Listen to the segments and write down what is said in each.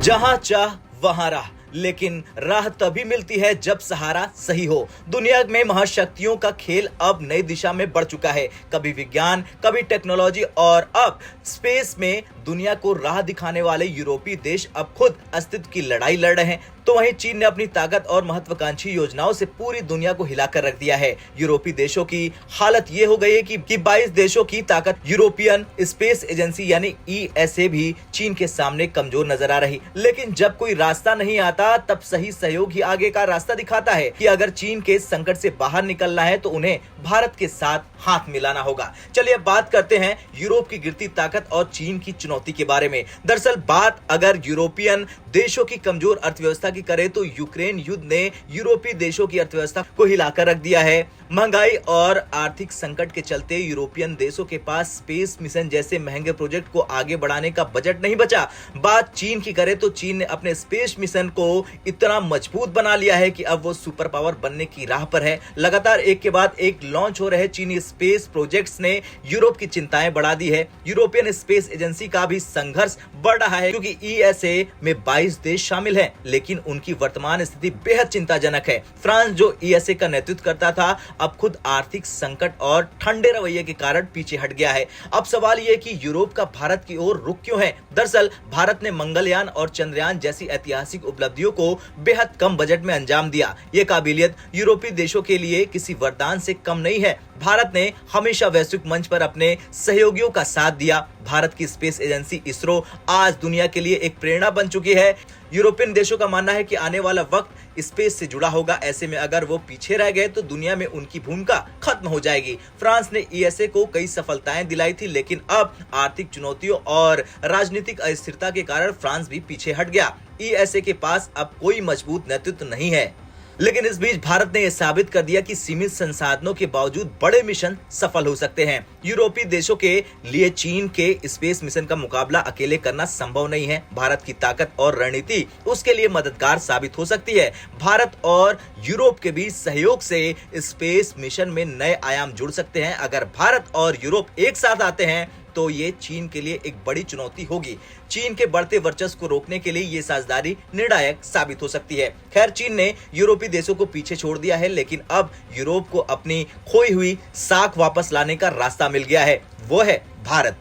जहां चाह वहां राह, लेकिन राह तभी मिलती है जब सहारा सही हो। दुनिया में महाशक्तियों का खेल अब नई दिशा में बढ़ चुका है। कभी विज्ञान, कभी टेक्नोलॉजी और अब स्पेस में दुनिया को राह दिखाने वाले यूरोपीय देश अब खुद अस्तित्व की लड़ाई लड़ रहे हैं। तो वहीं चीन ने अपनी ताकत और महत्वाकांक्षी योजनाओं से पूरी दुनिया को हिलाकर रख दिया है। यूरोपीय देशों की हालत ये हो गई है कि 22 देशों की ताकत यूरोपियन स्पेस एजेंसी यानी ईएसए भी चीन के सामने कमजोर नजर आ रही। लेकिन जब कोई रास्ता नहीं आता तब सही सहयोग ही आगे का रास्ता दिखाता है कि अगर चीन के संकट से बाहर निकलना है तो उन्हें भारत के साथ हाथ मिलाना होगा। चलिए अब बात करते हैं यूरोप की गिरती ताकत और चीन की चुनौती के बारे में। दरअसल बात अगर यूरोपियन देशों की कमजोर अर्थव्यवस्था की करें तो यूक्रेन युद्ध ने यूरोपीय देशों की अर्थव्यवस्था को हिलाकर रख दिया है। महंगाई और आर्थिक संकट के चलते यूरोपियन देशों के पास स्पेस मिशन जैसे महंगे प्रोजेक्ट को आगे बढ़ाने का बजट नहीं बचा। बात चीन की करें तो चीन ने अपने स्पेस मिशन को इतना मजबूत बना लिया है कि अब वो सुपर पावर बनने की राह पर है। लगातार एक के बाद एक लॉन्च हो रहे चीनी स्पेस प्रोजेक्ट्स ने यूरोप की चिंताएं बढ़ा दी है। यूरोपियन स्पेस एजेंसी का भी संघर्ष बढ़ रहा है क्योंकि ईएसए में 22 देश शामिल हैं, लेकिन उनकी वर्तमान स्थिति बेहद चिंताजनक है। फ्रांस जो ईएसए का नेतृत्व करता था अब खुद आर्थिक संकट और ठंडे रवैये के कारण पीछे हट गया है। अब सवाल यह कि यूरोप का भारत की ओर रुख क्यों है। दरअसल भारत ने मंगलयान और चंद्रयान जैसी ऐतिहासिक उपलब्धियों को बेहद कम बजट में अंजाम दिया। ये काबिलियत यूरोपीय देशों के लिए किसी वरदान से कम नहीं है। भारत ने हमेशा वैश्विक मंच पर अपने सहयोगियों का साथ दिया। भारत की स्पेस एजेंसी इसरो आज दुनिया के लिए एक प्रेरणा बन चुकी है। यूरोपियन देशों का मानना है कि आने वाला वक्त स्पेस से जुड़ा होगा। ऐसे में अगर वो पीछे रह गए तो दुनिया में उनकी भूमिका खत्म हो जाएगी। फ्रांस ने ईएसए को कई सफलताएं दिलाई थी, लेकिन अब आर्थिक चुनौतियों और राजनीतिक अस्थिरता के कारण फ्रांस भी पीछे हट गया। ईएसए के पास अब कोई मजबूत नेतृत्व नहीं है। लेकिन इस बीच भारत ने यह साबित कर दिया कि सीमित संसाधनों के बावजूद बड़े मिशन सफल हो सकते हैं। यूरोपीय देशों के लिए चीन के स्पेस मिशन का मुकाबला अकेले करना संभव नहीं है। भारत की ताकत और रणनीति उसके लिए मददगार साबित हो सकती है। भारत और यूरोप के बीच सहयोग से स्पेस मिशन में नए आयाम जुड़ सकते हैं। अगर भारत और यूरोप एक साथ आते हैं तो ये चीन के लिए एक बड़ी चुनौती होगी। चीन के बढ़ते वर्चस्व को रोकने के लिए ये साझेदारी निर्णायक साबित हो सकती है। खैर, चीन ने यूरोपीय देशों को पीछे छोड़ दिया है, लेकिन अब यूरोप को अपनी खोई हुई साख वापस लाने का रास्ता मिल गया है, वो है भारत।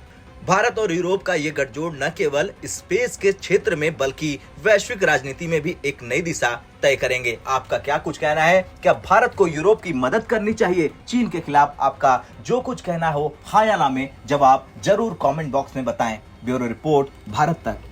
भारत और यूरोप का ये गठजोड़ न केवल स्पेस के क्षेत्र में बल्कि वैश्विक राजनीति में भी एक नई दिशा तय करेंगे। आपका क्या कुछ कहना है? क्या भारत को यूरोप की मदद करनी चाहिए चीन के खिलाफ? आपका जो कुछ कहना हो हाँ या ना में जवाब जरूर कमेंट बॉक्स में बताएं। ब्यूरो रिपोर्ट, भारत तक।